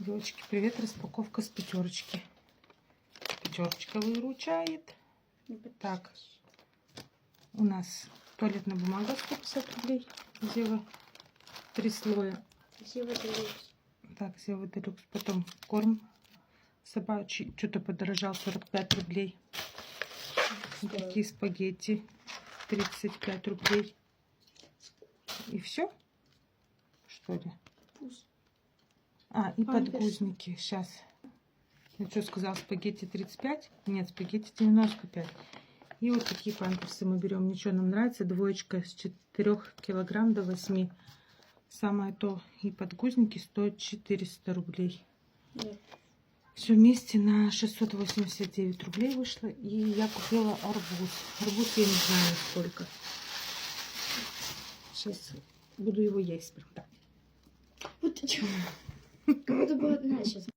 Девочки, привет! Распаковка с пятерочки. Пятерочка выручает. Так, у нас туалетная бумага 150 рублей. Зева 3 слоя. Зева Делюкс. Так, Зева Делюкс. Потом корм собачий. Что-то подорожал, 45 рублей. Вот такие спагетти 35 рублей. И все? Что ли? А, и Памперсы. подгузники. Сейчас. Я что сказал, спагетти 35? Нет, спагетти 95. И вот такие памперсы мы берем. Ничего, нам нравится. Двоечка с 4 килограмм до 8. Самое то. И подгузники стоят 400 рублей. Нет. Все вместе на 689 рублей вышло. И я купила арбуз. Арбуз я не знаю сколько. Сейчас буду его есть. Прям так. Вот ты чё? Как будто бы одна сейчас.